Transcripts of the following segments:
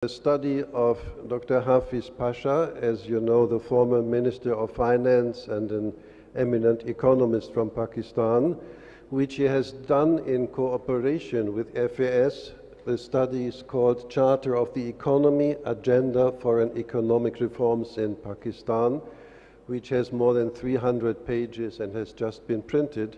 The study of Dr. Hafiz Pasha, as you know, the former Minister of Finance and an eminent economist from Pakistan, which he has done in cooperation with FES. The study is called Charter of the Economy, Agenda for an Economic Reforms in Pakistan, which has more than 300 pages and has just been printed.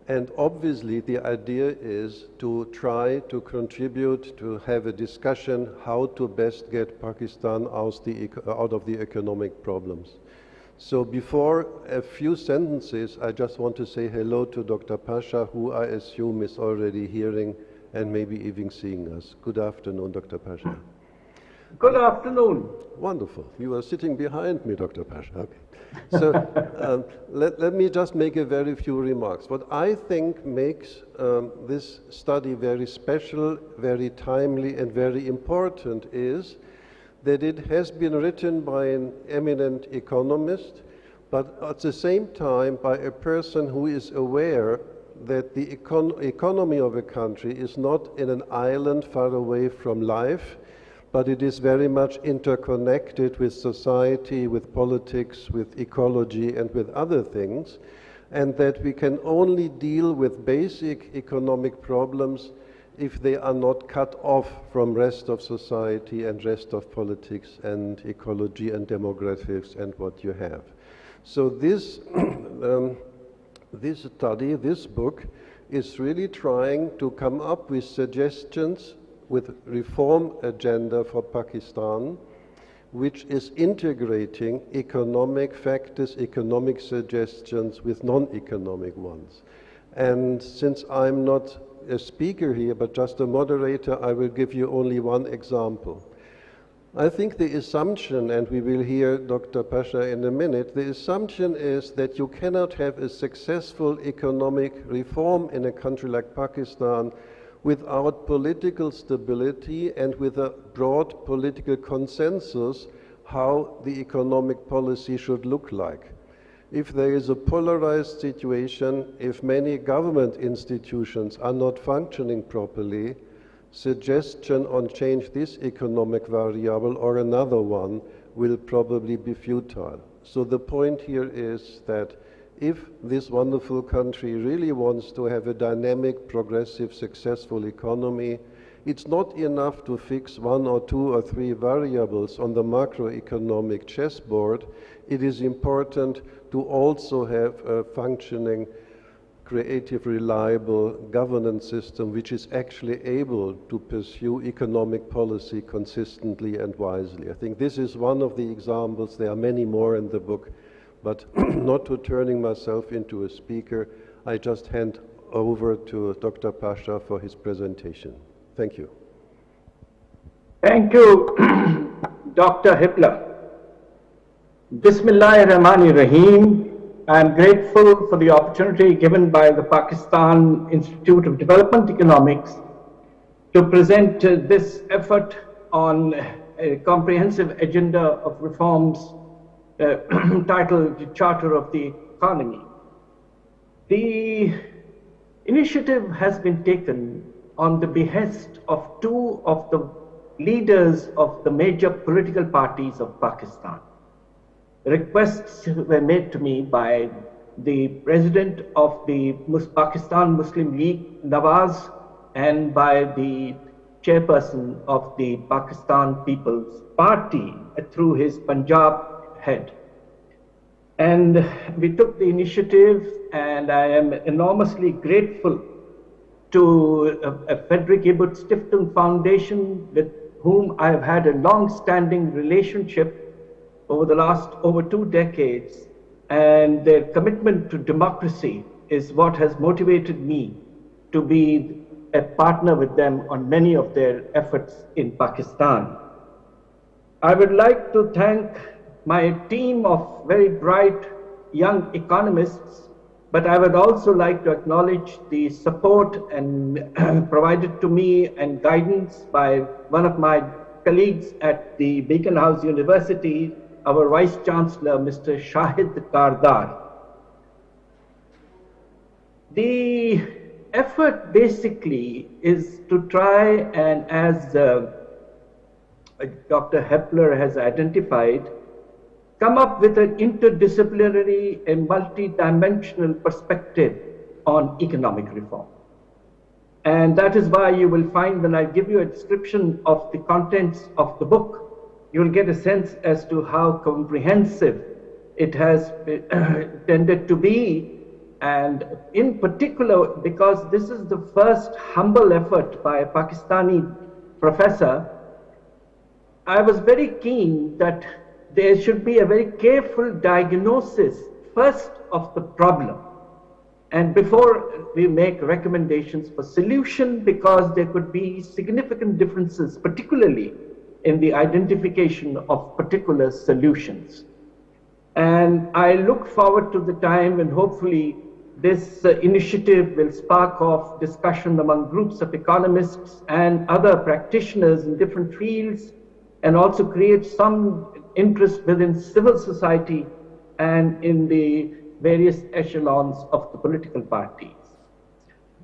And obviously the idea is to try to contribute to have a discussion how to best get Pakistan out of the economic problems. So before a few sentences, I just want to say hello to Dr. Pasha, who I assume is already hearing and maybe even seeing us. Good afternoon, Dr. Pasha. Good afternoon. Wonderful. You are sitting behind me, Dr. Pasha. Okay. So let me just make a very few remarks. What I think makes this study very special, very timely, and very important is that it has been written by an eminent economist, but at the same time by a person who is aware that the economy of a country is not in an island far away from life, but it is very much interconnected with society, with politics, with ecology, and with other things, and that we can only deal with basic economic problems if they are not cut off from rest of society and rest of politics and ecology and demographics and what you have. So this, this study, this book, is really trying to come up with suggestions with reform agenda for Pakistan, which is integrating economic factors, economic suggestions with non-economic ones. And since I'm not a speaker here, but just a moderator, I will give you only one example. I think the assumption, and we will hear Dr. Pasha in a minute, the assumption is that you cannot have a successful economic reform in a country like Pakistan without political stability and with a broad political consensus how the economic policy should look like. If there is a polarized situation, if many government institutions are not functioning properly, suggestion on change this economic variable or another one will probably be futile. So the point here is that if this wonderful country really wants to have a dynamic, progressive, successful economy, it's not enough to fix one or two or three variables on the macroeconomic chessboard. It is important to also have a functioning, creative, reliable governance system which is actually able to pursue economic policy consistently and wisely. I think this is one of the examples. There are many more in the book. But not to turning myself into a speaker, I just hand over to Dr. Pasha for his presentation. Thank you. Thank you, Dr. Hitler. Bismillahirrahmanirrahim. I am grateful for the opportunity given by the Pakistan Institute of Development Economics to present this effort on a comprehensive agenda of reforms titled the Charter of the Economy. The initiative has been taken on the behest of two of the leaders of the major political parties of Pakistan. Requests were made to me by the president of the Pakistan Muslim League, Nawaz, and by the chairperson of the Pakistan People's Party through his Punjab head. And we took the initiative, and I am enormously grateful to Frederick Ebert Stiftung Foundation, with whom I have had a long-standing relationship over the last over 2 decades, and their commitment to democracy is what has motivated me to be a partner with them on many of their efforts in Pakistan. I would like to thank my team of very bright young economists, but I would also like to acknowledge the support and provided to me and guidance by one of my colleagues at the Beacon House University, our Vice Chancellor, Mr. Shahid Kardar. The effort basically is to try and, as Dr. Hepler has identified, come up with an interdisciplinary and multi-dimensional perspective on economic reform. And that is why you will find when I give you a description of the contents of the book, you will get a sense as to how comprehensive it has tended to be. And in particular, because this is the first humble effort by a Pakistani professor, I was very keen that there should be a very careful diagnosis first of the problem, and before we make recommendations for solution, because there could be significant differences, particularly in the identification of particular solutions. And I look forward to the time when hopefully this initiative will spark off discussion among groups of economists and other practitioners in different fields, and also create some interest within civil society and in the various echelons of the political parties.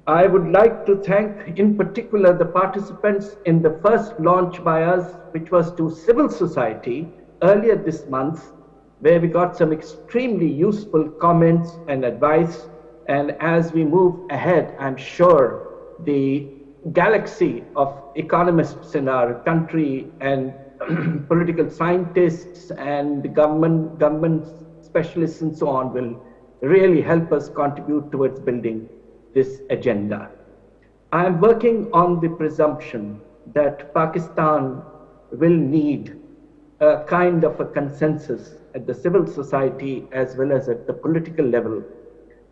I would like to thank in particular the participants in the first launch by us, which was to civil society earlier this month, where we got some extremely useful comments and advice. And as we move ahead, I'm sure the galaxy of economists in our country and political scientists and government specialists and so on will really help us contribute towards building this agenda. I am working on the presumption that Pakistan will need a kind of a consensus at the civil society as well as at the political level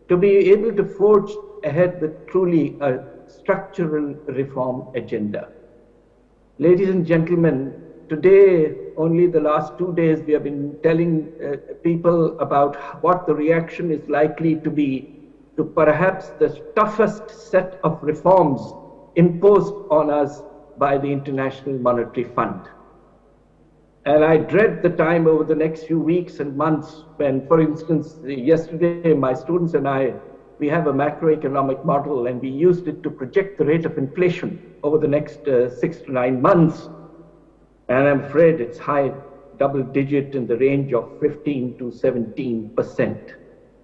to be able to forge ahead with truly a structural reform agenda. Ladies and gentlemen, today, only the last 2 days, we have been telling people about what the reaction is likely to be to perhaps the toughest set of reforms imposed on us by the International Monetary Fund. And I dread the time over the next few weeks and months when, for instance, yesterday my students and I, we have a macroeconomic model and we used it to project the rate of inflation over the next 6 to 9 months. And I'm afraid it's high double digit in the range of 15 to 17%,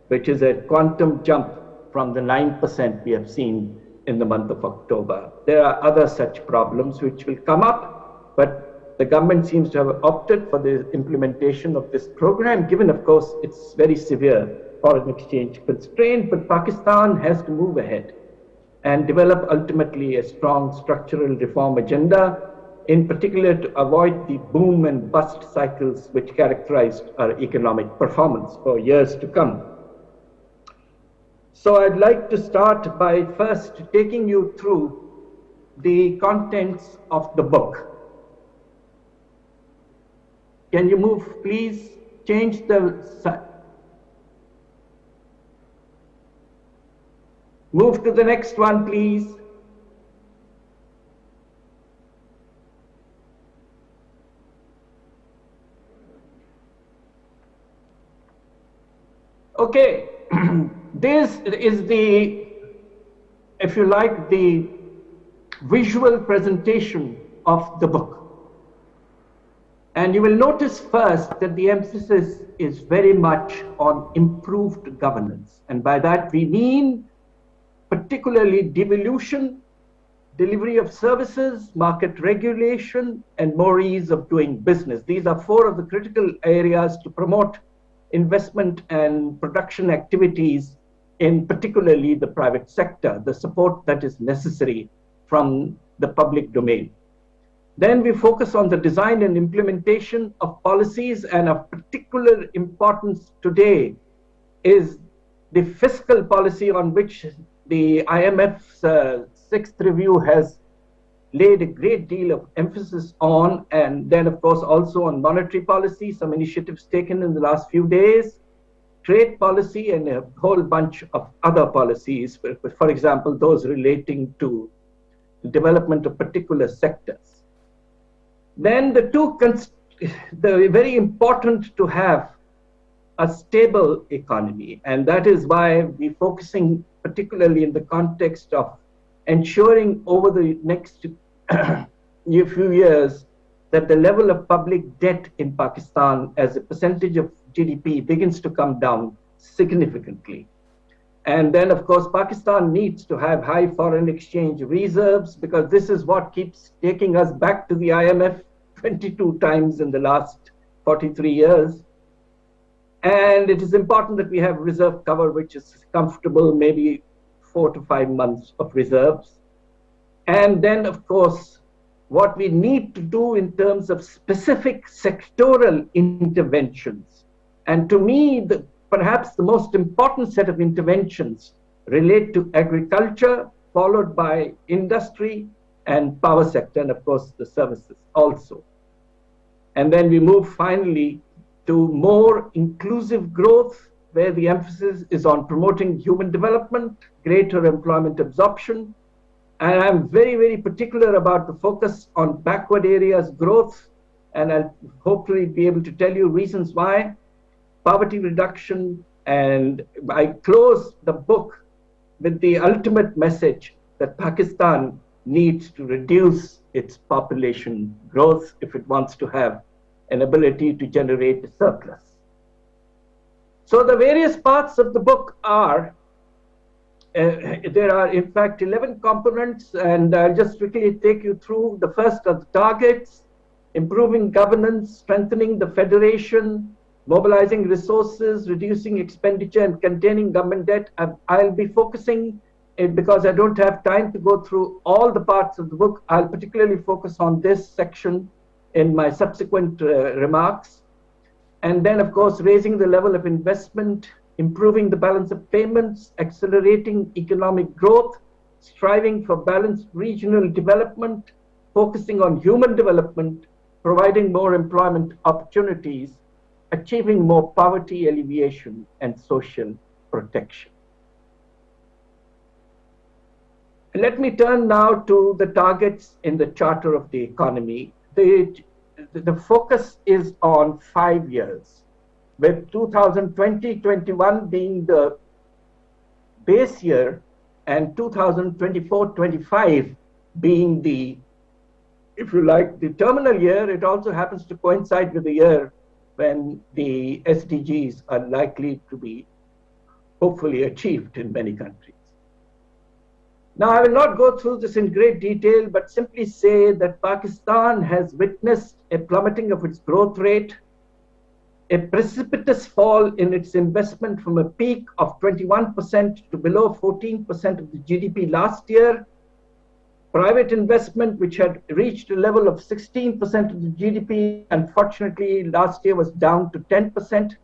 which is a quantum jump from the 9% we have seen in the month of October. There are other such problems which will come up, but the government seems to have opted for the implementation of this program, given, of course, it's very severe foreign exchange constraint, but Pakistan has to move ahead and develop ultimately a strong structural reform agenda, in particular to avoid the boom and bust cycles which characterized our economic performance for years to come. So I'd like to start by first taking you through the contents of the book. Can you move, please? Change the... Move to the next one, please. Okay, this is the, if you like, the visual presentation of the book. And you will notice first that the emphasis is very much on improved governance. And by that we mean particularly devolution, delivery of services, market regulation, and more ease of doing business. These are 4 of the critical areas to promote investment and production activities in particularly the private sector, the support that is necessary from the public domain. Then we focus on the design and implementation of policies, and of particular importance today is the fiscal policy on which the IMF's 6th review has laid a great deal of emphasis on, and then of course also on monetary policy, some initiatives taken in the last few days, trade policy, and a whole bunch of other policies, for example, those relating to the development of particular sectors. Then the very important to have a stable economy, and that is why we're focusing particularly in the context of ensuring over the next few years that the level of public debt in Pakistan as a percentage of GDP begins to come down significantly. And then, of course, Pakistan needs to have high foreign exchange reserves, because this is what keeps taking us back to the IMF 22 times in the last 43 years. And it is important that we have reserve cover, which is comfortable, maybe 4 to 5 months of reserves. And then, of course, what we need to do in terms of specific sectoral interventions. And to me, perhaps the most important set of interventions relate to agriculture, followed by industry and power sector, and of course the services also. And then we move finally to more inclusive growth, where the emphasis is on promoting human development, greater employment absorption. And I'm very, very particular about the focus on backward areas growth, and I'll hopefully be able to tell you reasons why. Poverty reduction, and I close the book with the ultimate message that Pakistan needs to reduce its population growth if it wants to have an ability to generate a surplus. So the various parts of the book are, there are in fact 11 components, and I'll just quickly take you through. The first are the targets: improving governance, strengthening the federation, mobilizing resources, reducing expenditure, and containing government debt. I'll be focusing it because I don't have time to go through all the parts of the book. I'll particularly focus on this section in my subsequent remarks. And then, of course, raising the level of investment, improving the balance of payments, accelerating economic growth, striving for balanced regional development, focusing on human development, providing more employment opportunities, achieving more poverty alleviation and social protection. Let me turn now to the targets in the Charter of the Economy. The focus is on 5 years, with 2020-21 being the base year and 2024-25 being the, if you like, the terminal year. It also happens to coincide with the year when the SDGs are likely to be hopefully achieved in many countries. Now, I will not go through this in great detail, but simply say that Pakistan has witnessed a plummeting of its growth rate, a precipitous fall in its investment from a peak of 21% to below 14% of the GDP last year. Private investment, which had reached a level of 16% of the GDP, unfortunately last year was down to 10%.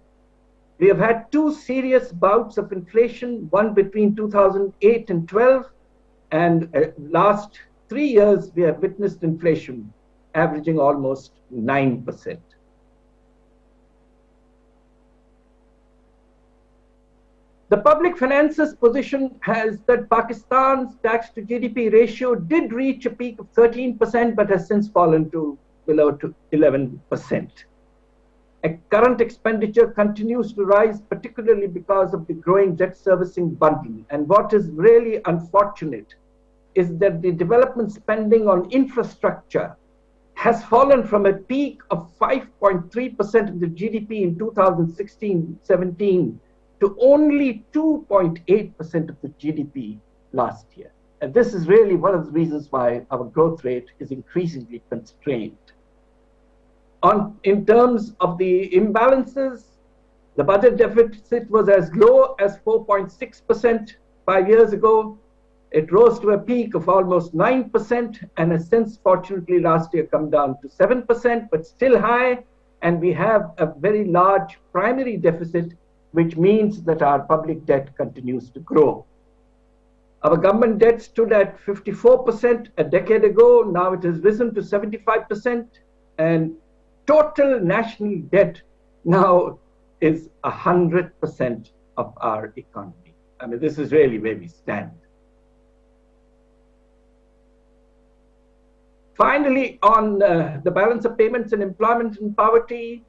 We have had 2 serious bouts of inflation, one between 2008 and 12, and last 3 years we have witnessed inflation averaging almost 9%. The public finances position has that Pakistan's tax to GDP ratio did reach a peak of 13%, but has since fallen to below 11%. Current expenditure continues to rise, particularly because of the growing debt servicing bundle. And what is really unfortunate is that the development spending on infrastructure has fallen from a peak of 5.3% of the GDP in 2016-17 to only 2.8% of the GDP last year. And this is really one of the reasons why our growth rate is increasingly constrained. In terms of the imbalances, the budget deficit was as low as 4.6% 5 years ago. It rose to a peak of almost 9% and has since, fortunately, last year come down to 7%, but still high. And we have a very large primary deficit, which means that our public debt continues to grow. Our government debt stood at 54% a decade ago. Now it has risen to 75%, and total national debt now is 100% of our economy. I mean, this is really where we stand. Finally, on the balance of payments and employment and poverty,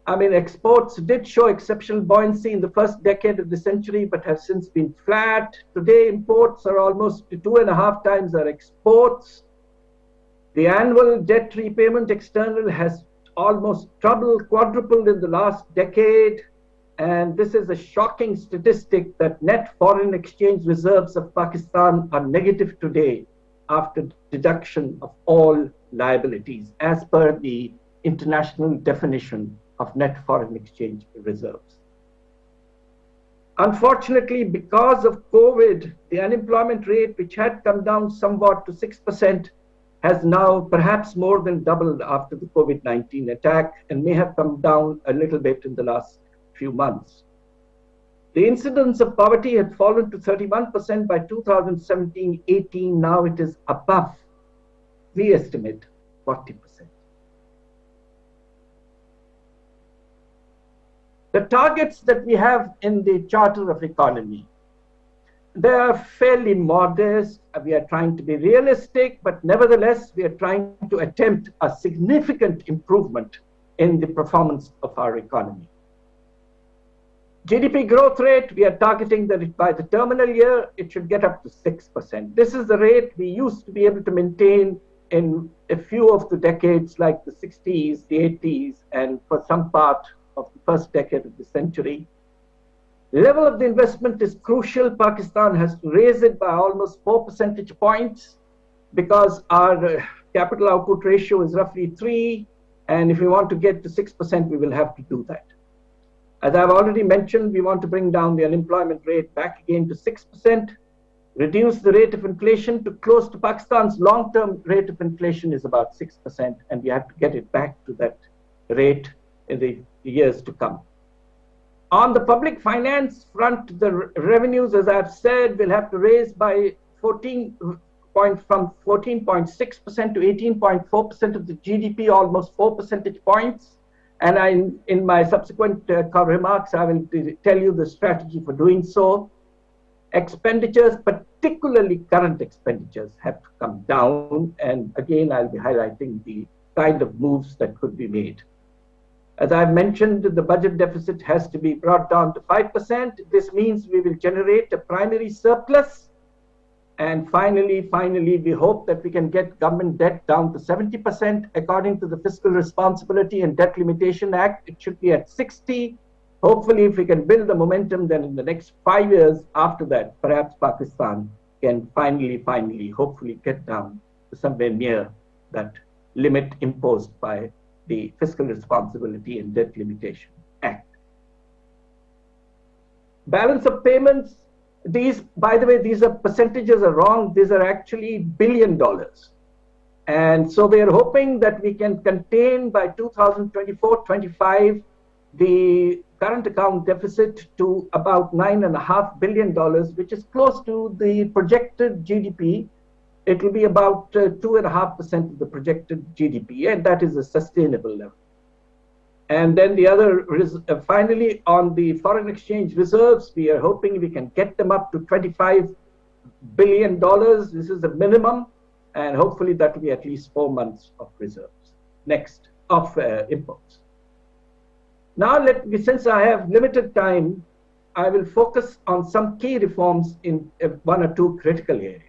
I mean, exports did show exceptional buoyancy in the first decade of the century, but have since been flat. Today, imports are almost 2.5 times our exports. The annual debt repayment external has almost quadrupled in the last decade. And this is a shocking statistic that net foreign exchange reserves of Pakistan are negative today after deduction of all liabilities, as per the international definition of net foreign exchange reserves. Unfortunately, because of COVID, the unemployment rate, which had come down somewhat to 6%, has now perhaps more than doubled after the COVID-19 attack and may have come down a little bit in the last few months. The incidence of poverty had fallen to 31% by 2017-18. Now it is above, we estimate, 40%. The targets that we have in the Charter of Economy, they are fairly modest. We are trying to be realistic, but nevertheless, we are trying to attempt a significant improvement in the performance of our economy. GDP growth rate, we are targeting that by the terminal year, it should get up to 6%. This is the rate we used to be able to maintain in a few of the decades like the 60s, the 80s, and for some part of the first decade of the century. The level of the investment is crucial. Pakistan has to raise it by almost 4 percentage points because our capital output ratio is roughly 3. And if we want to get to 6%, we will have to do that. As I've already mentioned, we want to bring down the unemployment rate back again to 6%, reduce the rate of inflation to close to Pakistan's long-term rate of inflation is about 6%, and we have to get it back to that rate in the years to come. On the public finance front, the revenues, as I've said, will have to raise by from 14.6% to 18.4% of the GDP, almost 4 percentage points. And in my subsequent remarks, I will tell you the strategy for doing so. Expenditures, particularly current expenditures, have to come down. And again, I'll be highlighting the kind of moves that could be made. As I've mentioned, the budget deficit has to be brought down to 5%. This means we will generate a primary surplus. And finally, we hope that we can get government debt down to 70%. According to the Fiscal Responsibility and Debt Limitation Act, it should be at 60%. Hopefully, if we can build the momentum, then in the next 5 years after that, perhaps Pakistan can finally, hopefully get down to somewhere near that limit imposed by the Fiscal Responsibility and Debt Limitation Act. Balance of payments, these, by the way, these are percentages are wrong. These are actually $1 billion. And so we are hoping that we can contain by 2024-25 the current account deficit to about $9.5 billion, which is close to the projected GDP. It will be about 2.5% of the projected GDP, and that is a sustainable level. And then the other, finally, on the foreign exchange reserves, we are hoping we can get them up to $25 billion. This is the minimum, and hopefully that will be at least 4 months of reserves. Next, of imports. Now, since I have limited time, I will focus on some key reforms in 1 or 2 critical areas.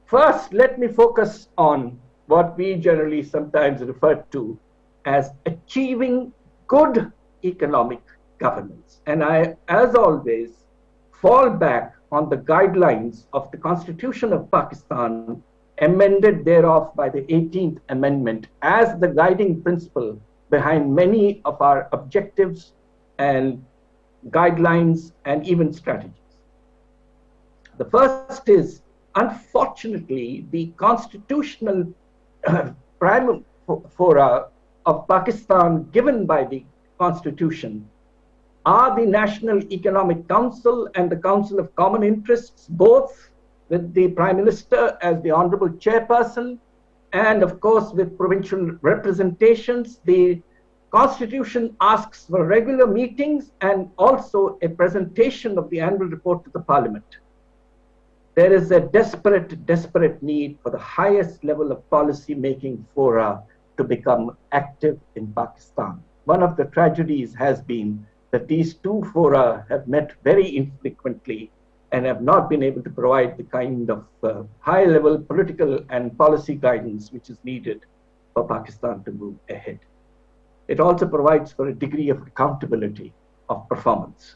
First, let me focus on what we generally sometimes refer to as achieving good economic governance. And I, as always, fall back on the guidelines of the Constitution of Pakistan, amended thereof by the 18th Amendment, as the guiding principle behind many of our objectives and guidelines and even strategies. The first is, unfortunately, the constitutional fora of Pakistan given by the Constitution are the National Economic Council and the Council of Common Interests, both with the Prime Minister as the Honorable Chairperson, and of course with provincial representations. The Constitution asks for regular meetings and also a presentation of the annual report to the Parliament. There is a desperate need for the highest level of policy making fora to become active in Pakistan. One of the tragedies has been that these 2 fora have met very infrequently, and have not been able to provide the kind of high-level political and policy guidance which is needed for Pakistan to move ahead. It also provides for a degree of accountability of performance.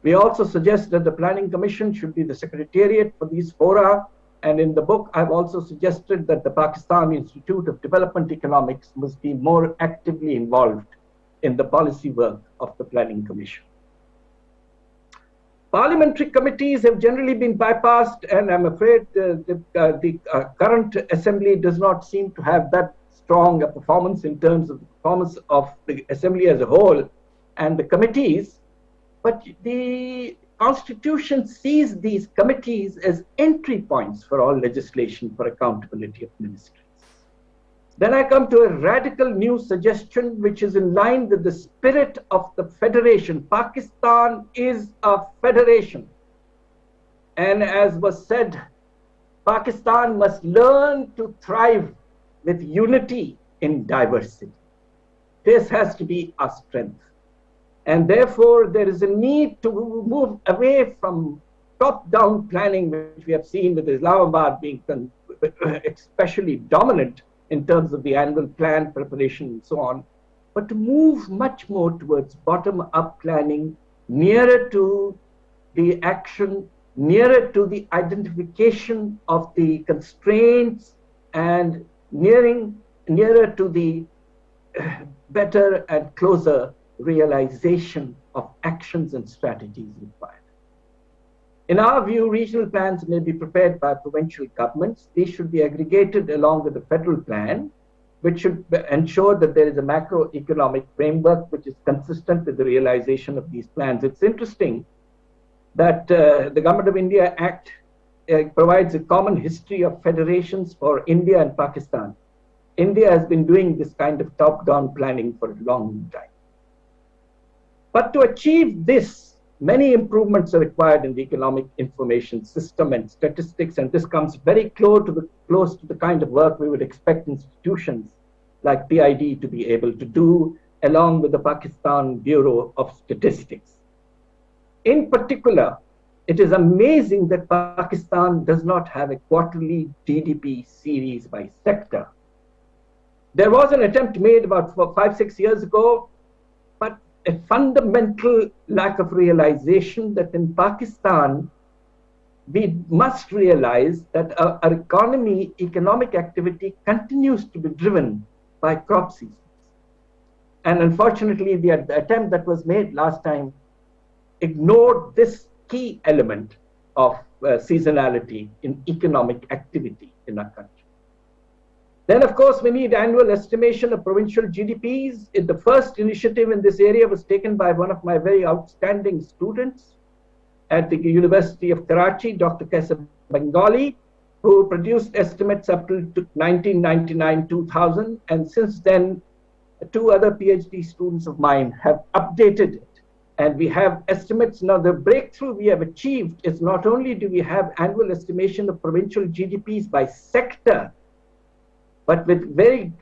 We also suggest that the Planning Commission should be the secretariat for these fora, and in the book I've also suggested that the Pakistan Institute of Development Economics must be more actively involved in the policy work of the Planning Commission. Parliamentary committees have generally been bypassed, and I'm afraid the current assembly does not seem to have that strong a performance in terms of the performance of the assembly as a whole and the committees. But the Constitution sees these committees as entry points for all legislation for accountability of ministries. Then I come to a radical new suggestion which is in line with the spirit of the federation. Pakistan is a federation. And as was said, Pakistan must learn to thrive with unity in diversity. This has to be our strength. And therefore, there is a need to move away from top-down planning, which we have seen with Islamabad being especially dominant in terms of the annual plan preparation and so on, but to move much more towards bottom-up planning, nearer to the action, nearer to the identification of the constraints, and nearer to the better and closer realization of actions and strategies required. In our view, regional plans may be prepared by provincial governments. These should be aggregated along with the federal plan, which should ensure that there is a macroeconomic framework which is consistent with the realization of these plans. It's interesting that the Government of India Act provides a common history of federations for India and Pakistan. India has been doing this kind of top-down planning for a long time. But to achieve this, many improvements are required in the economic information system and statistics, and this comes very close to the kind of work we would expect institutions like PIDE to be able to do, along with the Pakistan Bureau of Statistics. In particular, it is amazing that Pakistan does not have a quarterly GDP series by sector. There was an attempt made about 5-6 years ago, but a fundamental lack of realization that in Pakistan, we must realize that our economy, economic activity continues to be driven by crop seasons. And unfortunately, the attempt that was made last time ignored this key element of seasonality in economic activity in our country. Then, of course, we need annual estimation of provincial GDPs. The first initiative in this area was taken by one of my very outstanding students at the University of Karachi, Dr. Kaisar Bengali, who produced estimates up to 1999-2000. And since then, 2 other PhD students of mine have updated it. And we have estimates. Now, the breakthrough we have achieved is not only do we have annual estimation of provincial GDPs by sector, but with very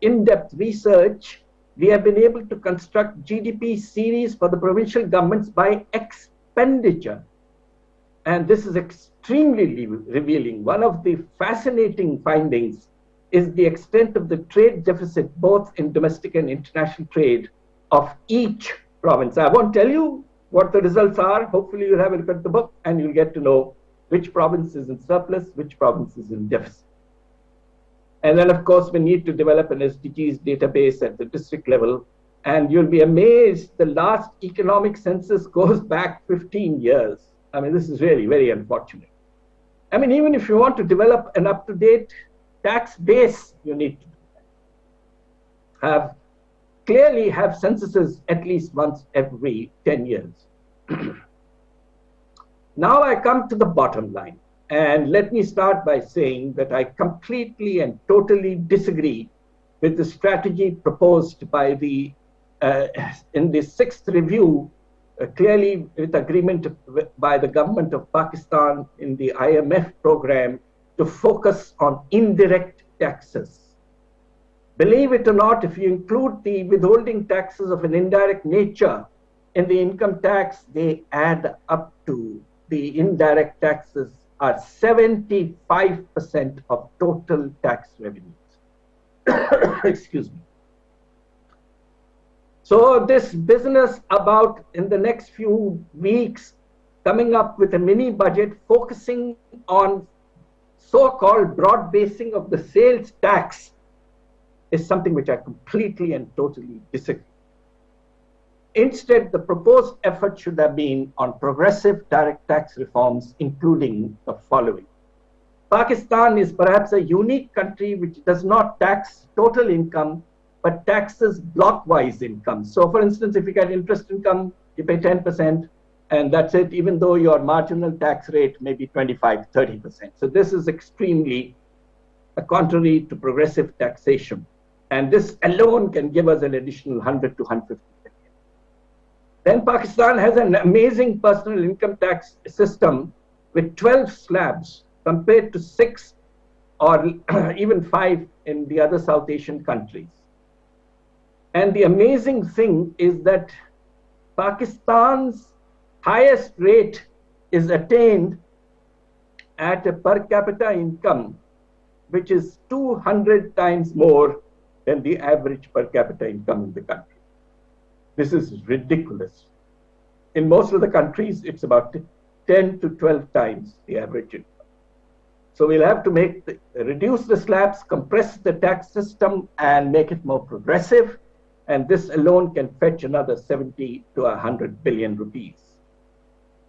in-depth research, we have been able to construct GDP series for the provincial governments by expenditure. And this is extremely revealing. One of the fascinating findings is the extent of the trade deficit, both in domestic and international trade, of each province. I won't tell you what the results are. Hopefully you'll have a look at the book and you'll get to know which province is in surplus, which province is in deficit. And then, of course, we need to develop an SDGs database at the district level. And you'll be amazed, the last economic census goes back 15 years. I mean, this is really very unfortunate. I mean, even if you want to develop an up-to-date tax base, you need to clearly have censuses at least once every 10 years. Now I come to the bottom line. And let me start by saying that I completely and totally disagree with the strategy proposed by the in the 6th review, clearly with agreement by the government of Pakistan in the IMF program to focus on indirect taxes. Believe it or not, if you include the withholding taxes of an indirect nature in the income tax, they add up to the indirect taxes are 75% of total tax revenues. Excuse me. So this business about, in the next few weeks, coming up with a mini budget focusing on so-called broad basing of the sales tax is something which I completely and totally disagree. Instead, the proposed effort should have been on progressive direct tax reforms, including the following. Pakistan is perhaps a unique country which does not tax total income, but taxes block-wise income. So for instance, if you get interest income, you pay 10%, and that's it, even though your marginal tax rate may be 25, 30%. So this is extremely contrary to progressive taxation. And this alone can give us an additional 100 to 150 billion. Then Pakistan has an amazing personal income tax system with 12 slabs compared to 6 or even 5 in the other South Asian countries. And the amazing thing is that Pakistan's highest rate is attained at a per capita income which is 200 times more than the average per capita income in the country. This is ridiculous. In most of the countries, it's about 10 to 12 times the average income. So we'll have to reduce the slabs, compress the tax system, and make it more progressive. And this alone can fetch another 70 to 100 billion rupees.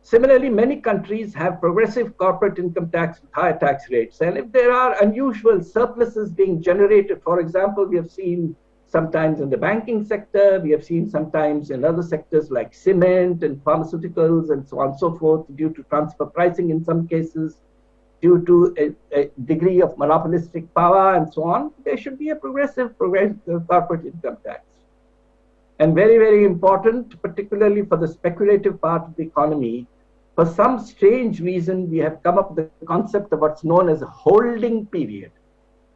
Similarly, many countries have progressive corporate income tax with higher tax rates. And if there are unusual surpluses being generated, for example, we have seen sometimes in the banking sector, we have seen sometimes in other sectors like cement and pharmaceuticals and so on and so forth, due to transfer pricing in some cases, due to a degree of monopolistic power and so on, there should be a progressive corporate income tax. And very, very important, particularly for the speculative part of the economy, for some strange reason, we have come up with the concept of what's known as a holding period.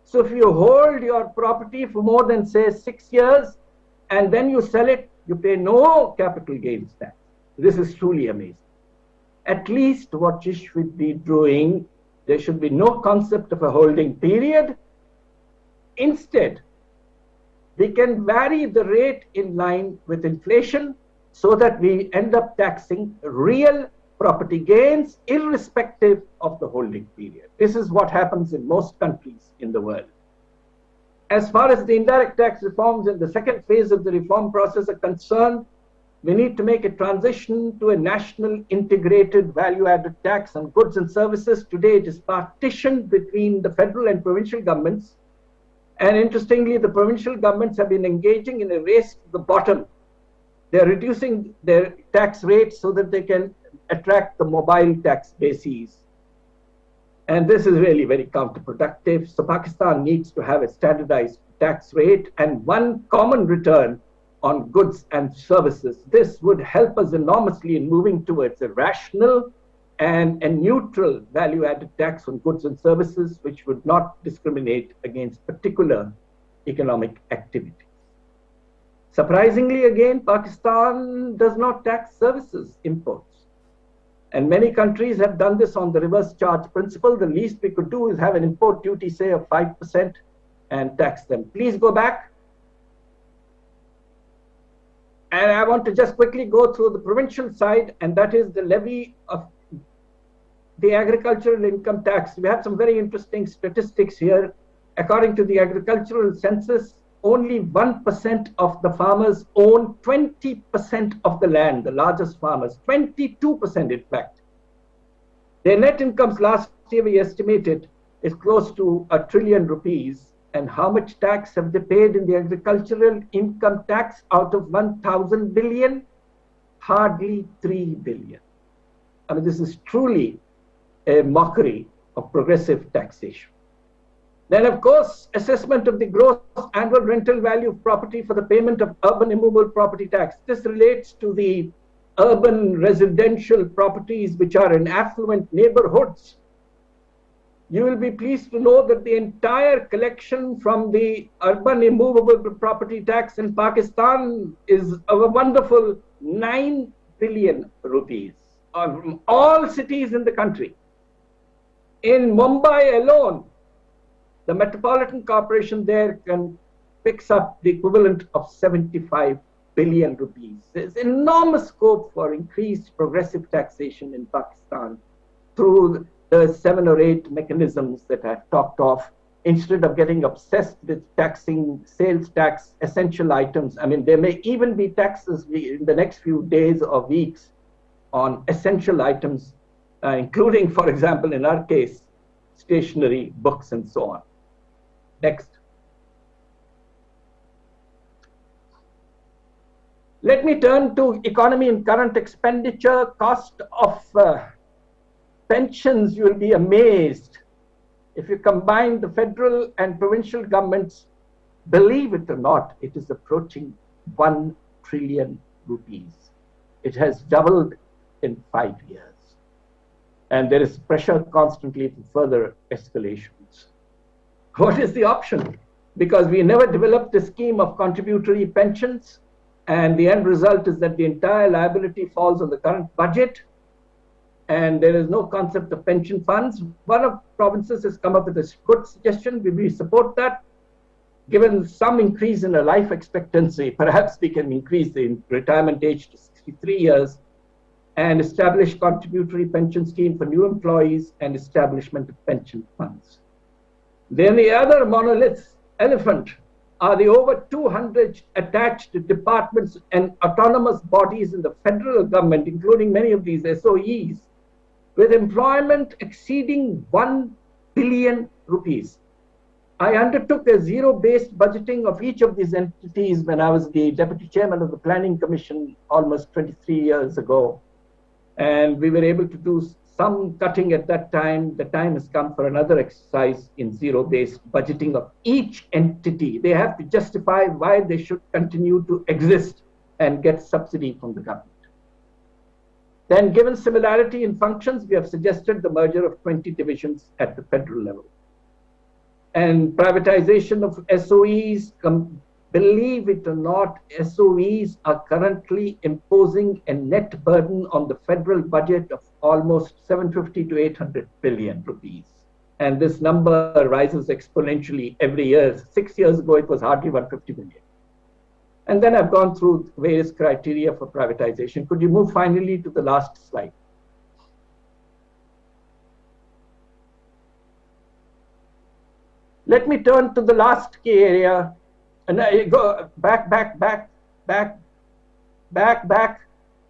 So if you hold your property for more than, say, 6 years, and then you sell it, you pay no capital gains tax. This is truly amazing. At least what you should be doing, there should be no concept of a holding period. Instead, we can vary the rate in line with inflation so that we end up taxing real property gains irrespective of the holding period. This is what happens in most countries in the world. As far as the indirect tax reforms in the second phase of the reform process are concerned, we need to make a transition to a national integrated value-added tax on goods and services. Today it is partitioned between the federal and provincial governments. And interestingly, the provincial governments have been engaging in a race to the bottom. They're reducing their tax rates so that they can attract the mobile tax bases. And this is really very counterproductive. So Pakistan needs to have a standardized tax rate and one common return on goods and services. This would help us enormously in moving towards a rational and a neutral value-added tax on goods and services, which would not discriminate against particular economic activities. Surprisingly, again, Pakistan does not tax services imports. And many countries have done this on the reverse charge principle. The least we could do is have an import duty, say, of 5% and tax them. Please go back. And I want to just quickly go through the provincial side, and that is the levy of the agricultural income tax. We have some very interesting statistics here. According to the agricultural census, only 1% of the farmers own 20% of the land, the largest farmers, 22% in fact. Their net incomes last year, we estimated, is close to ₹1 trillion. And how much tax have they paid in the agricultural income tax out of 1,000 billion? Hardly 3 billion. I mean, this is truly a mockery of progressive taxation. Then, of course, assessment of the gross annual rental value of property for the payment of urban immovable property tax. This relates to the urban residential properties which are in affluent neighborhoods. You will be pleased to know that the entire collection from the urban immovable property tax in Pakistan is a wonderful 9 billion rupees from all cities in the country. In Mumbai alone, the Metropolitan Corporation there picks up the equivalent of 75 billion rupees. There's enormous scope for increased progressive taxation in Pakistan through the 7 or 8 mechanisms that I've talked of, instead of getting obsessed with taxing sales tax, essential items. I mean, there may even be taxes in the next few days or weeks on essential items, including, for example, in our case, stationery, books, and so on. Next. Let me turn to economy and current expenditure. Cost of pensions, you will be amazed. If you combine the federal and provincial governments, believe it or not, it is approaching 1 trillion rupees. It has doubled in 5 years. And there is pressure constantly for further escalations. What is the option? Because we never developed a scheme of contributory pensions, and the end result is that the entire liability falls on the current budget, and there is no concept of pension funds. One of the provinces has come up with a good suggestion. We support that. Given some increase in a life expectancy, perhaps we can increase the retirement age to 63 years and establish contributory pension scheme for new employees and establishment of pension funds. Then the other monolith elephant are the over 200 attached departments and autonomous bodies in the federal government, including many of these SOEs, with employment exceeding 1 billion rupees. I undertook a zero-based budgeting of each of these entities when I was the deputy chairman of the Planning Commission almost 23 years ago. And we were able to do some cutting at that time. The time has come for another exercise in zero-based budgeting of each entity. They have to justify why they should continue to exist and get subsidy from the government. Then, given similarity in functions, we have suggested the merger of 20 divisions at the federal level. And privatization of SOEs, believe it or not, SOEs are currently imposing a net burden on the federal budget of almost 750 to 800 billion rupees. And this number rises exponentially every year. 6 years ago, it was hardly 150 billion. And then I've gone through various criteria for privatization. Could you move finally to the last slide? Let me turn to the last key area. And I go back,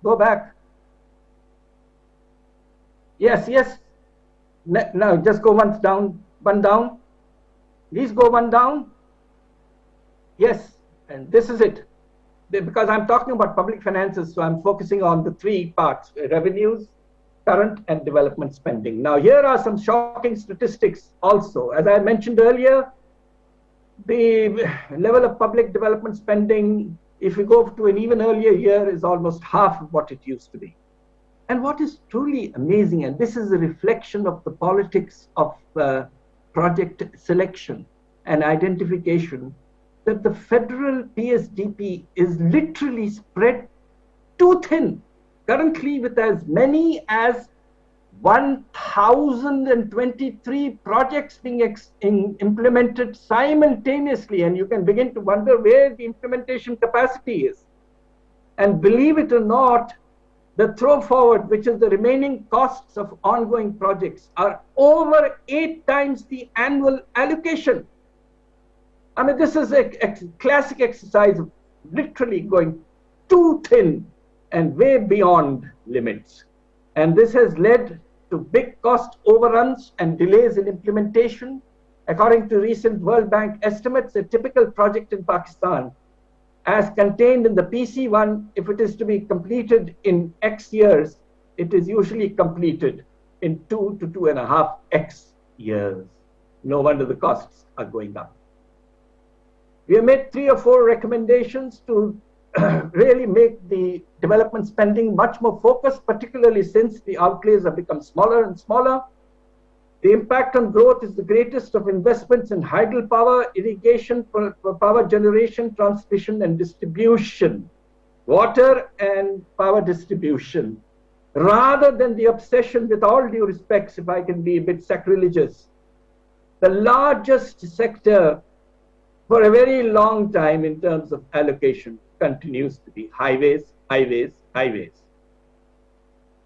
go back. Yes. Now just go one down. Please go one down. Yes, and this is it. Because I'm talking about public finances, so I'm focusing on the 3 parts: revenues, current, and development spending. Now, here are some shocking statistics also. As I mentioned earlier, the level of public development spending, if we go to an even earlier year, is almost half of what it used to be. And what is truly amazing, and this is a reflection of the politics of project selection and identification, that the federal PSDP is literally spread too thin, currently with as many as 1,023 projects being implemented simultaneously, and you can begin to wonder where the implementation capacity is. And believe it or not, the throw forward, which is the remaining costs of ongoing projects, are over 8 times the annual allocation. I mean, this is a classic exercise of literally going too thin and way beyond limits. And this has led to big cost overruns and delays in implementation. According to recent World Bank estimates, a typical project in Pakistan, as contained in the PC1, if it is to be completed in X years, it is usually completed in 2 to 2.5x years. No wonder the costs are going up. We have made 3 or 4 recommendations to really make the development spending much more focused, particularly since the outlays have become smaller and smaller. The impact on growth is the greatest of investments in hydropower, irrigation for power generation, transmission and distribution, water and power distribution. rather than the obsession, with all due respects, if I can be a bit sacrilegious, the largest sector for a very long time in terms of allocation continues to be highways, highways, highways.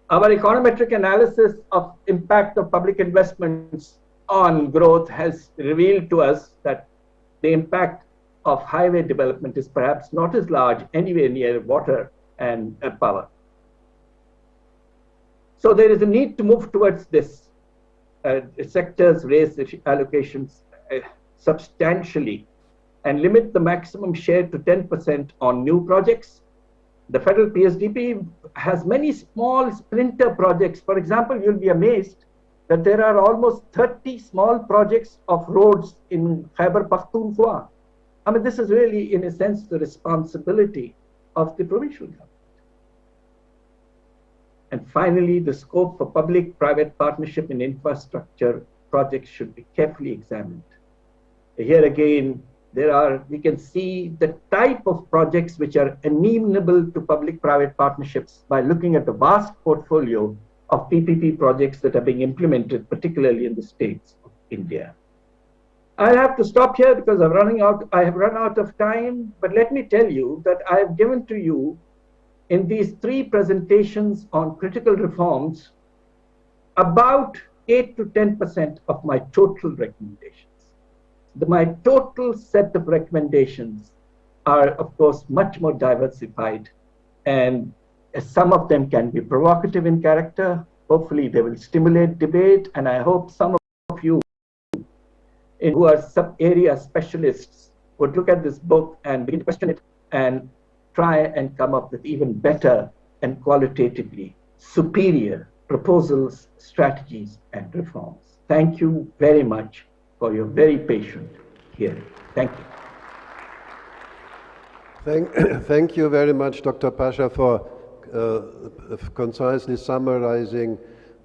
Our econometric analysis of impact of public investments on growth has revealed to us that the impact of highway development is perhaps not as large anywhere near water and power. So there is a need to move towards this. Sectors raise allocations substantially and limit the maximum share to 10% on new projects. The federal PSDE has many small splinter projects. For example, you'll be amazed that there are almost 30 small projects of roads in Khyber Pakhtunkhwa. I mean, this is really, in a sense, the responsibility of the provincial government. And finally, the scope for public-private partnership in infrastructure projects should be carefully examined. Here again, we can see the type of projects which are amenable to public-private partnerships by looking at the vast portfolio of PPP projects that are being implemented, particularly in the states of India. I have to stop here because I have run out of time, but let me tell you that I have given to you in these 3 presentations on critical reforms about 8 to 10% of my total recommendations. My total set of recommendations are, of course, much more diversified, and some of them can be provocative in character. Hopefully, they will stimulate debate, and I hope some of you who are sub-area specialists would look at this book and begin to question it and try and come up with even better and qualitatively superior proposals, strategies, and reforms. Thank you very much for your very patient hearing. Thank you. Thank you very much, Dr. Pasha, for concisely summarizing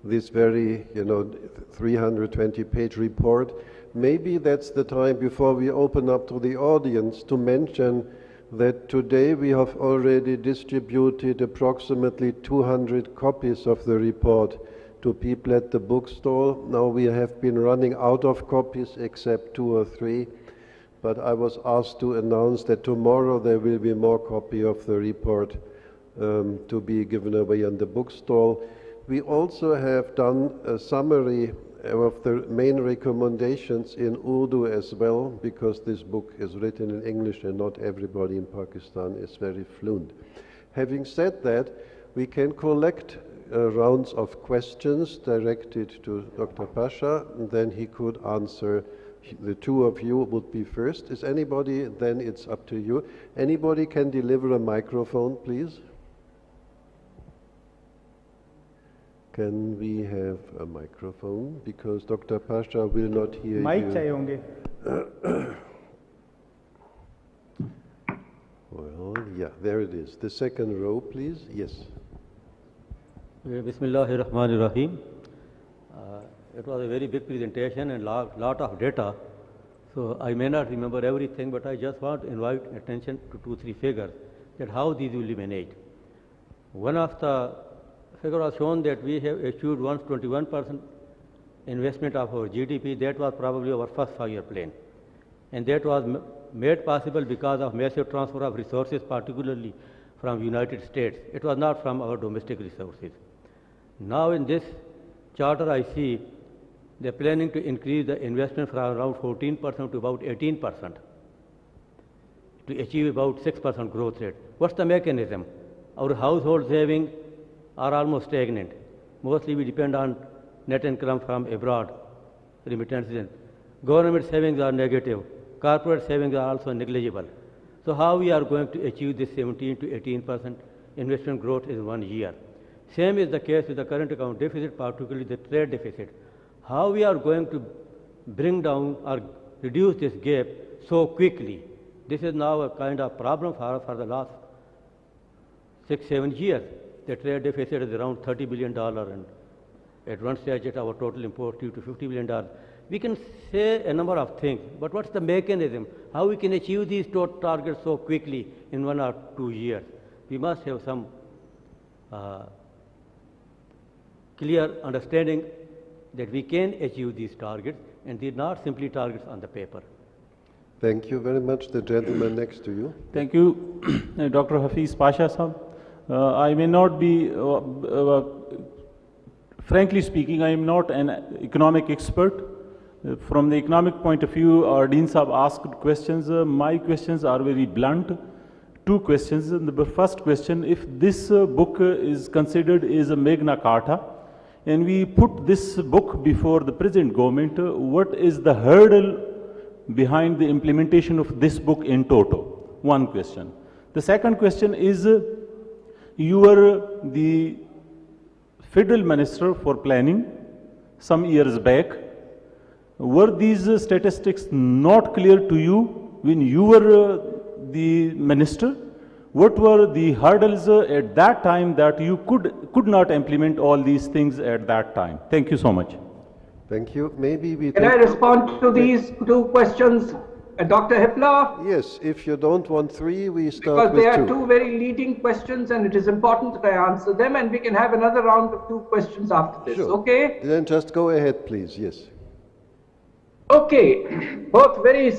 this very, 320-page report. Maybe that's the time, before we open up to the audience, to mention that today we have already distributed approximately 200 copies of the report to people at the bookstall. Now we have been running out of copies except 2 or 3, but I was asked to announce that tomorrow there will be more copy of the report to be given away on the bookstall. We also have done a summary of the main recommendations in Urdu as well, because this book is written in English and not everybody in Pakistan is very fluent. Having said that, we can collect rounds of questions directed to Dr. Pasha, and then he could answer. The 2 of you would be first. Is anybody? Then it's up to you. Anybody can deliver a microphone, please? Can we have a microphone? Because Dr. Pasha will not hear Mic you. चाहिए होंगे. Well, yeah, there it is. The second row, please. Yes. Bismillahirrahmanirrahim. It was a very big presentation and lot of data. So I may not remember everything, but I just want to invite attention to 2-3 figures that how these will be managed. One of the figure was shown that we have achieved once 21% investment of our GDP. That was probably our first 5-year plan. And that was made possible because of massive transfer of resources, particularly from United States. It was not from our domestic resources. Now in this charter I see they're planning to increase the investment from around 14% to about 18% to achieve about 6% growth rate. What's the mechanism? Our household savings are almost stagnant. Mostly we depend on net income from abroad, remittances. Government savings are negative. Corporate savings are also negligible. So how we are going to achieve this 17 to 18% investment growth in 1 year? Same is the case with the current account deficit, particularly the trade deficit. How we are going to bring down or reduce this gap so quickly? This is now a kind of problem for the last 6-7 years. The trade deficit is around $30 billion, and at one stage our total import due to $50 billion. We can say a number of things, but what's the mechanism? How we can achieve these targets so quickly in 1 or 2 years? We must have some clear understanding that we can achieve these targets and these are not simply targets on the paper. Thank you very much. The gentleman next to you. Thank you, Dr. Hafiz Pasha Sahab. I may not be, frankly speaking, I am not an economic expert. From the economic point of view, our Dean Sahab asked questions. My questions are very blunt. Two questions. The first question, if this book is considered as a Magna Carta, and we put this book before the present government, what is the hurdle behind the implementation of this book in toto? One question. The second question is, you were the Federal Minister for Planning some years back. Were these statistics not clear to you when you were the minister? What were the hurdles at that time that you could not implement all these things at that time? Thank you so much. Thank you. Maybe we Can I respond to these two questions, Dr. Hipla? Yes, if you don't want three, we start Because with they are two. two very leading questions and it is important that I answer them, and we can have another round of two questions after this, Sure. okay? Then just go ahead, please. Yes. Okay, both very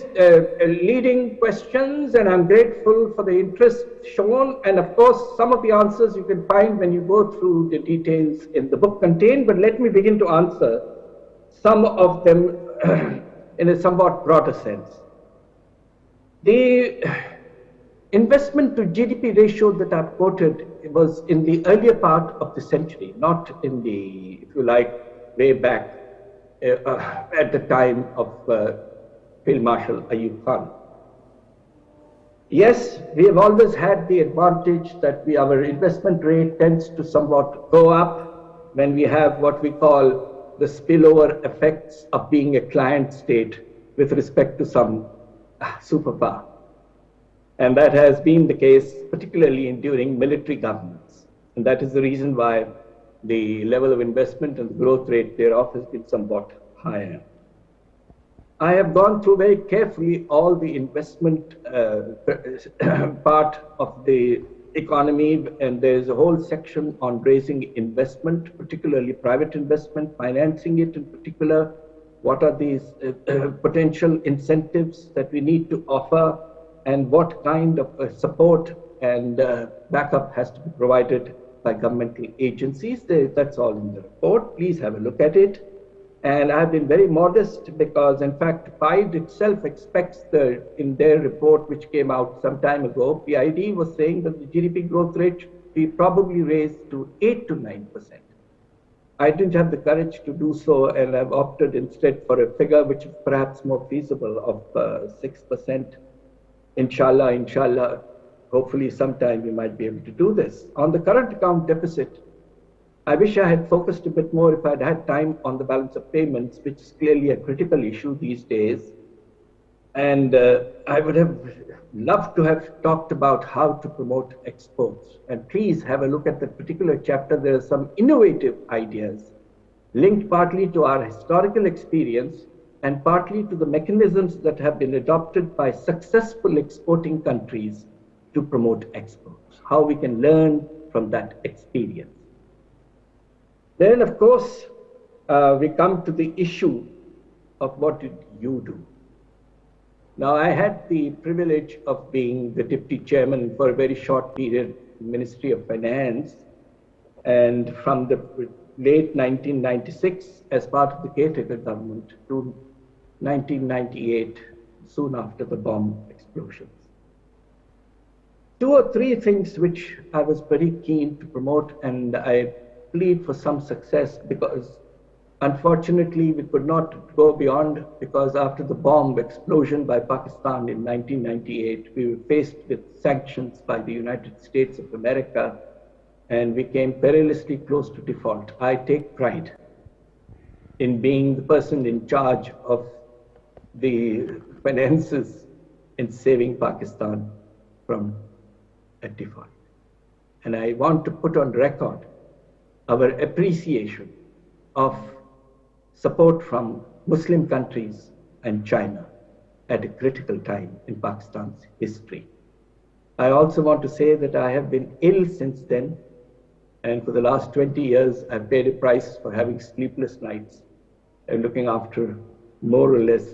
leading questions, and I'm grateful for the interest shown. And of course, some of the answers you can find when you go through the details in the book contained, but let me begin to answer some of them in a somewhat broader sense. The investment to GDP ratio that I've quoted was in the earlier part of the century, not in the, if you like, way back at the time of Field Marshal Ayub Khan. Yes, we have always had the advantage that our investment rate tends to somewhat go up when we have what we call the spillover effects of being a client state with respect to some superpower. And that has been the case particularly during military governments. And that is the reason why the level of investment and the growth rate thereof has been somewhat higher. I have gone through very carefully all the investment part of the economy, and there is a whole section on raising investment, particularly private investment, financing it in particular. What are these potential incentives that we need to offer, and what kind of support and backup has to be provided by governmental agencies. That's all in the report. Please have a look at it. And I've been very modest because, in fact, PIDE itself expects in their report, which came out some time ago, PIDE was saying that the GDP growth rate should be probably raised to 8 to 9%. I didn't have the courage to do so, and I've opted instead for a figure which is perhaps more feasible of 6%. Inshallah, hopefully sometime we might be able to do this. On the current account deficit, I wish I had focused a bit more if I'd had time on the balance of payments, which is clearly a critical issue these days. And I would have loved to have talked about how to promote exports. And please have a look at that particular chapter. There are some innovative ideas linked partly to our historical experience and partly to the mechanisms that have been adopted by successful exporting countries to promote exports, how we can learn from that experience. Then, of course, we come to the issue of what did you do? Now, I had the privilege of being the deputy chairman for a very short period in the Ministry of Finance, and from the late 1996 as part of the caretaker government to 1998, soon after the bomb explosions. Two or three things which I was very keen to promote, and I plead for some success because unfortunately we could not go beyond, because after the bomb explosion by Pakistan in 1998, we were faced with sanctions by the United States of America and we came perilously close to default. I take pride in being the person in charge of the finances in saving Pakistan from a default. And I want to put on record our appreciation of support from Muslim countries and China at a critical time in Pakistan's history. I also want to say that I have been ill since then, And for the last 20 years, I've paid a price for having sleepless nights and looking after more or less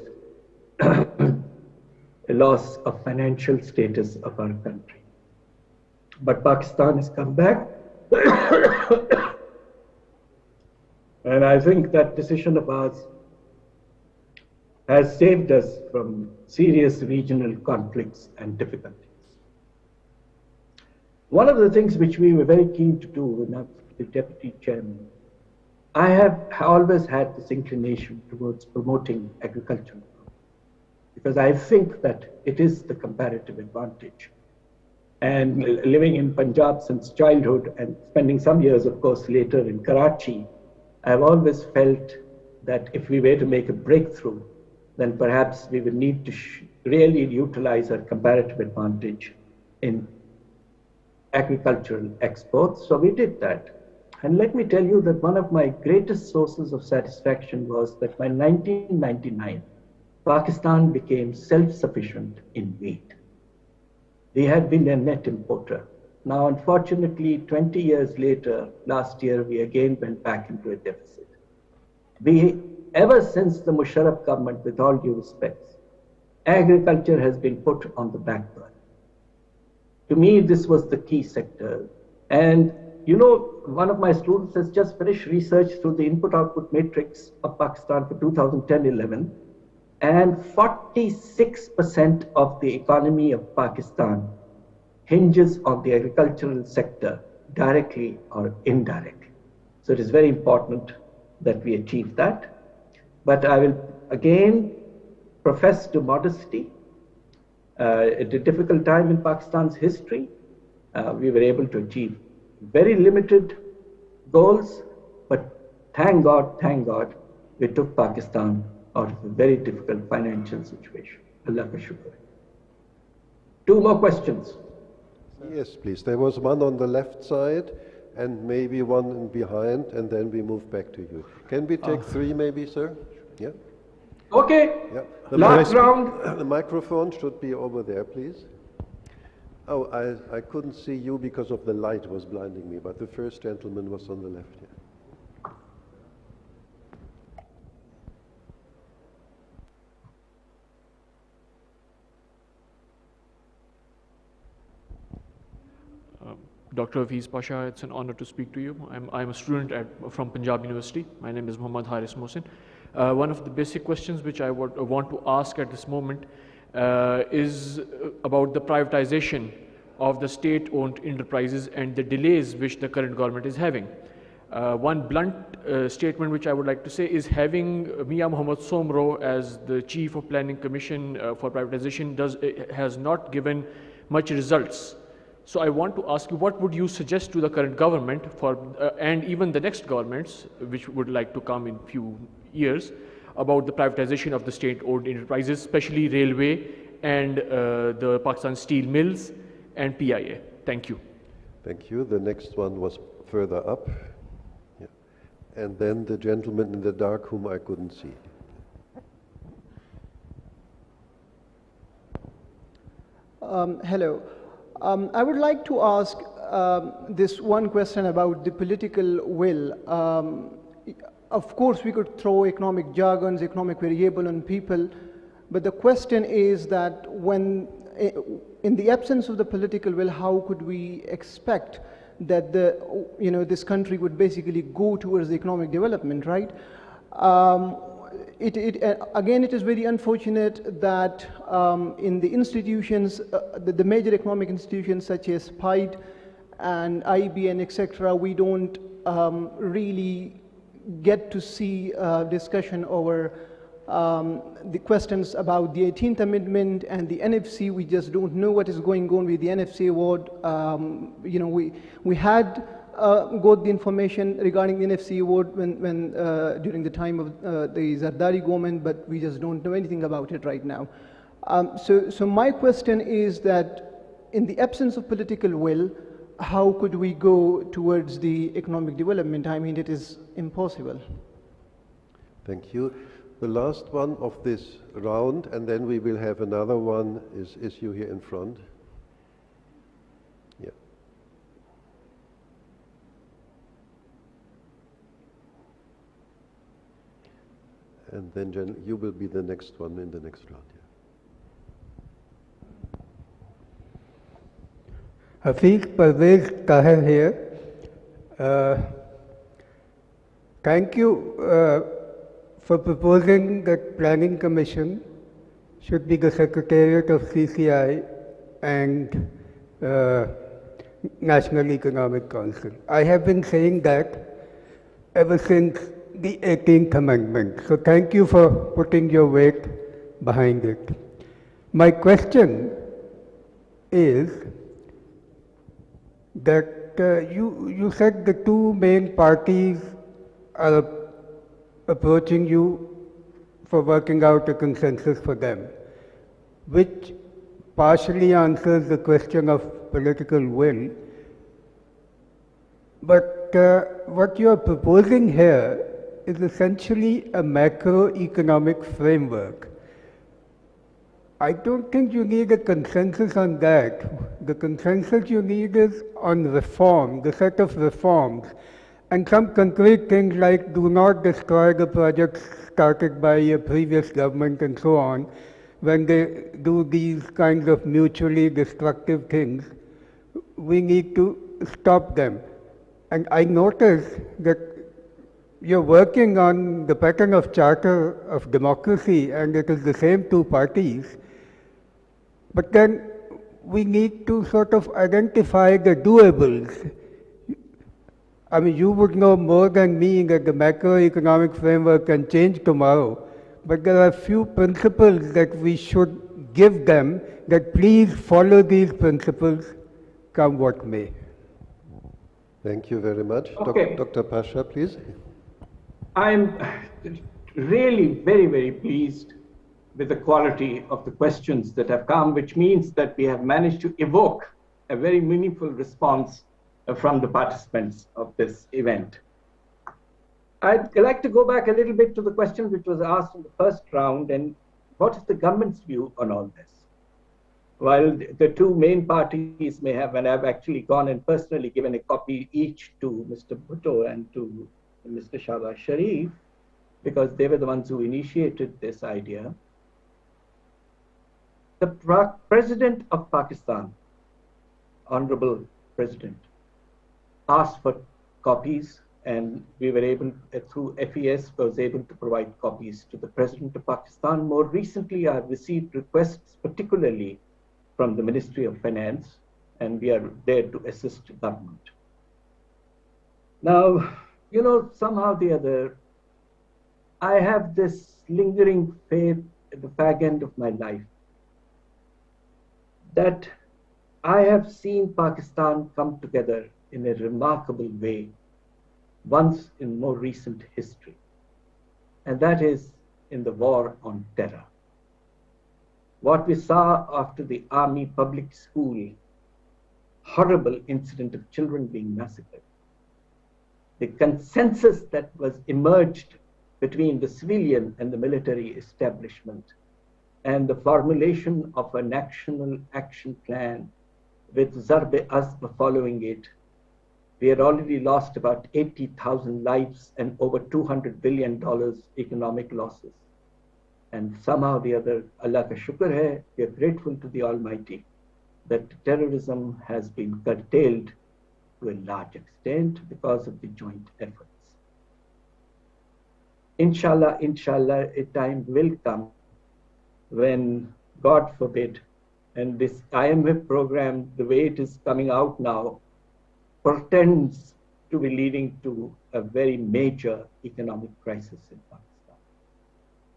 a loss of financial status of our country. But Pakistan has come back. And I think that decision of ours has saved us from serious regional conflicts and difficulties. One of the things which we were very keen to do when I was the deputy chairman, I have always had this inclination towards promoting agriculture, because I think that it is the comparative advantage. And living in Punjab since childhood and spending some years, of course, later in Karachi, I've always felt that if we were to make a breakthrough, then perhaps we would need to really utilize our comparative advantage in agricultural exports. So we did that. And let me tell you that one of my greatest sources of satisfaction was that by 1999, Pakistan became self-sufficient in wheat. We had been a net importer. Now, unfortunately, 20 years later, last year, we again went back into a deficit. Ever since the Musharraf government, with all due respect, agriculture has been put on the back burner. To me, this was the key sector. And you know, one of my students has just finished research through the input-output matrix of Pakistan for 2010-11, and 46% of the economy of Pakistan hinges on the agricultural sector, directly or indirectly. So it is very important that we achieve that. But I will again profess to modesty. At a difficult time in Pakistan's history, we were able to achieve very limited goals, but thank God, we took Pakistan out of a very difficult financial situation. Allah ka shukr. Two more questions. Yes, please. There was one on the left side and maybe one behind, and then we move back to you. Can we take three maybe, sir? Yeah. Okay. Yeah. Last round. The microphone should be over there, please. Oh, I couldn't see you because of the light was blinding me, but the first gentleman was on the left here. Dr. Hafiz Pasha, it's an honor to speak to you. I'm a student from Punjab University. My name is Muhammad Haris Mohsin. One of the basic questions which I want to ask at this moment is about the privatization of the state-owned enterprises and the delays which the current government is having. One blunt statement which I would like to say is having Mia Muhammad Somro as the Chief of Planning Commission for privatization has not given much results. So I want to ask you, what would you suggest to the current government and even the next governments which would like to come in few years about the privatization of the state-owned enterprises, especially railway and the Pakistan steel mills and PIA? Thank you. Thank you. The next one was further up. Yeah. And then the gentleman in the dark whom I couldn't see. Hello. I would like to ask this one question about the political will. Of course, we could throw economic jargons, economic variable on people, but the question is that when, in the absence of the political will, how could we expect that this country would basically go towards the economic development, right? Again, it is very unfortunate that in the institutions, the major economic institutions such as PIDE and IBN, etc., we don't really get to see discussion over the questions about the 18th Amendment and the NFC. We just don't know what is going on with the NFC award. We had got the information regarding the NFC award when during the time of the Zardari government, but we just don't know anything about it right now. So my question is that in the absence of political will, how could we go towards the economic development? I mean, it is impossible. Thank you. The last one of this round, and then we will have another one, is you here in front. And then Jen, you will be the next one in the next round. Yeah. Hafiz Parvez Tahir here. Thank you for proposing that Planning Commission should be the Secretariat of CCI and National Economic Council. I have been saying that ever since the 18th Amendment. So thank you for putting your weight behind it. My question is that you said the two main parties are approaching you for working out a consensus for them, which partially answers the question of political will. But what you are proposing here is essentially a macroeconomic framework. I don't think you need a consensus on that. The consensus you need is on reform, the set of reforms, and some concrete things like do not destroy the projects started by a previous government and so on. When they do these kinds of mutually destructive things, we need to stop them. And I noticed that you're working on the pattern of charter of democracy, and it is the same two parties. But then we need to sort of identify the doables. I mean, you would know more than me that the macroeconomic framework can change tomorrow, but there are few principles that we should give them, that please follow these principles, come what may. Thank you very much. Okay. Dr. Pasha, please. I'm really very, very pleased with the quality of the questions that have come, which means that we have managed to evoke a very meaningful response from the participants of this event. I'd like to go back a little bit to the question which was asked in the first round, and what is the government's view on all this? While the two main parties may have, and I've actually gone and personally given a copy each to Mr. Bhutto and to Mr. Shahbaz Sharif, because they were the ones who initiated this idea. The President of Pakistan, Honorable President, asked for copies, and we were able, through FES, was able to provide copies to the President of Pakistan. More recently, I have received requests, particularly from the Ministry of Finance, and we are there to assist the government. Now, you know, somehow or the other, I have this lingering faith at the fag end of my life that I have seen Pakistan come together in a remarkable way once in more recent history, and that is in the war on terror. What we saw after the army public school horrible incident of children being massacred, the consensus that was emerged between the civilian and the military establishment, and the formulation of a national action plan with Zarb-e-Azm following it. We had already lost about 80,000 lives and over $200 billion economic losses. And somehow or the other, Allah ka shukr hai, we are grateful to the Almighty that terrorism has been curtailed to a large extent because of the joint efforts. Inshallah, inshallah, a time will come when, God forbid, and this IMF program, the way it is coming out now, portends to be leading to a very major economic crisis in Pakistan.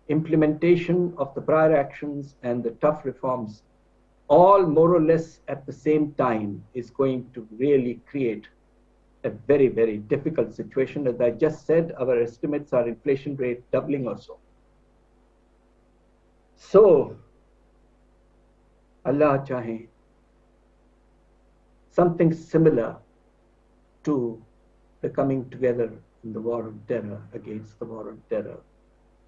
Implementation of the prior actions and the tough reforms, all more or less at the same time, is going to really create a very, very difficult situation. As I just said, our estimates are inflation rate doubling or so. So, Allah chahe, something similar to the coming together in the war on terror, against the war on terror.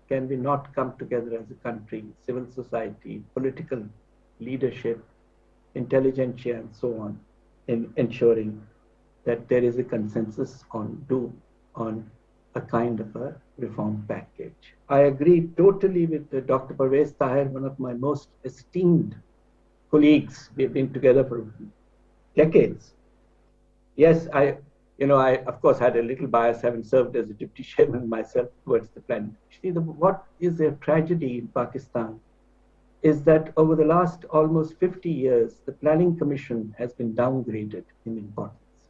Can we not come together as a country, civil society, political leadership, intelligentsia, and so on, in ensuring that there is a consensus on a kind of a reform package. I agree totally with Dr. Parvez Tahir, one of my most esteemed colleagues. We've been together for decades. Yes, I of course had a little bias having served as a deputy chairman myself towards the plan. See, what is a tragedy in Pakistan is that over the last almost 50 years, the Planning Commission has been downgraded in importance.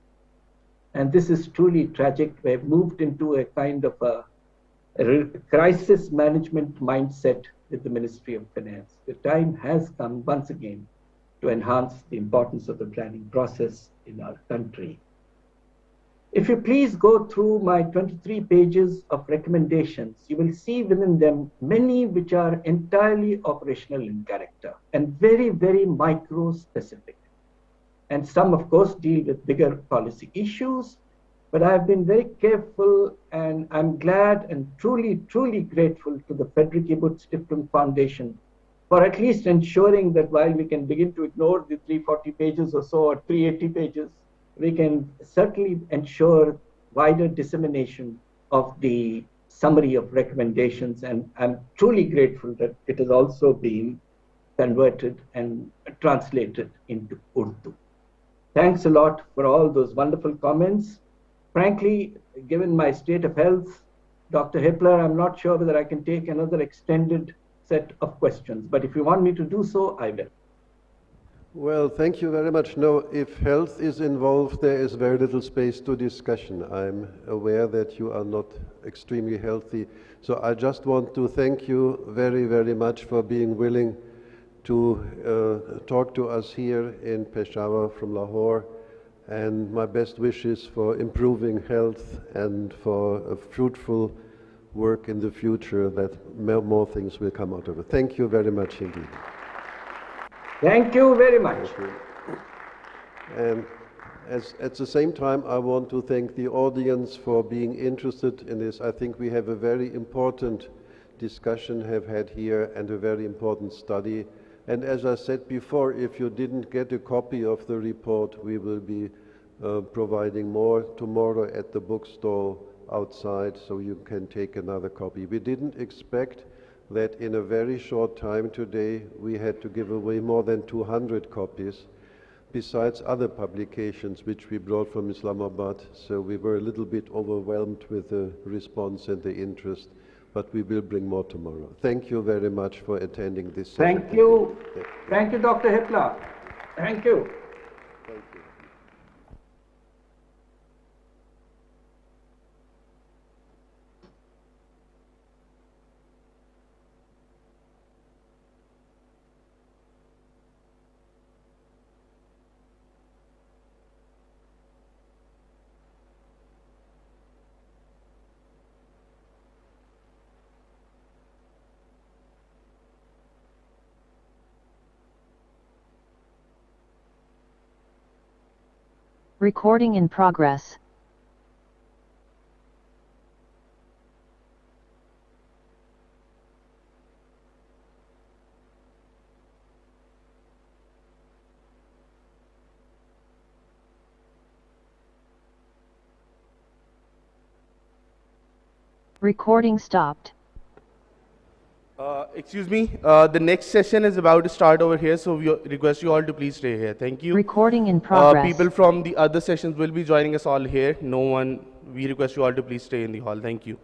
And this is truly tragic. We've moved into a kind of a crisis management mindset with the Ministry of Finance. The time has come once again to enhance the importance of the planning process in our country. If you please go through my 23 pages of recommendations, you will see within them many which are entirely operational in character and very, very micro-specific. And some, of course, deal with bigger policy issues, but I've been very careful, and I'm glad and truly, truly grateful to the Friedrich Ebert Stiftung Foundation for at least ensuring that while we can begin to ignore the 340 pages or so, or 380 pages, we can certainly ensure wider dissemination of the summary of recommendations. And I'm truly grateful that it has also been converted and translated into Urdu. Thanks a lot for all those wonderful comments. Frankly, given my state of health, Dr. Hippler, I'm not sure whether I can take another extended set of questions, but if you want me to do so, I will. Well, thank you very much. No, if health is involved, there is very little space to discussion. I'm aware that you are not extremely healthy. So I just want to thank you very, very much for being willing to talk to us here in Peshawar from Lahore. And my best wishes for improving health and for a fruitful work in the future, that more things will come out of it. Thank you very much indeed. Thank you very much. And at the same time, I want to thank the audience for being interested in this. I think we have a very important discussion have had here and a very important study. And as I said before, if you didn't get a copy of the report, we will be providing more tomorrow at the bookstall outside, so you can take another copy. We didn't expect that in a very short time today we had to give away more than 200 copies, besides other publications which we brought from Islamabad. So we were a little bit overwhelmed with the response and the interest, but we will bring more tomorrow. Thank you very much for attending this session. Thank you. Thank you, Dr. Hippler. Thank you. Thank you. Recording in progress. Recording stopped. Excuse me, the next session is about to start over here, so we request you all to please stay here. Thank you. Recording in progress. People from the other sessions will be joining us all here. We request you all to please stay in the hall. Thank you.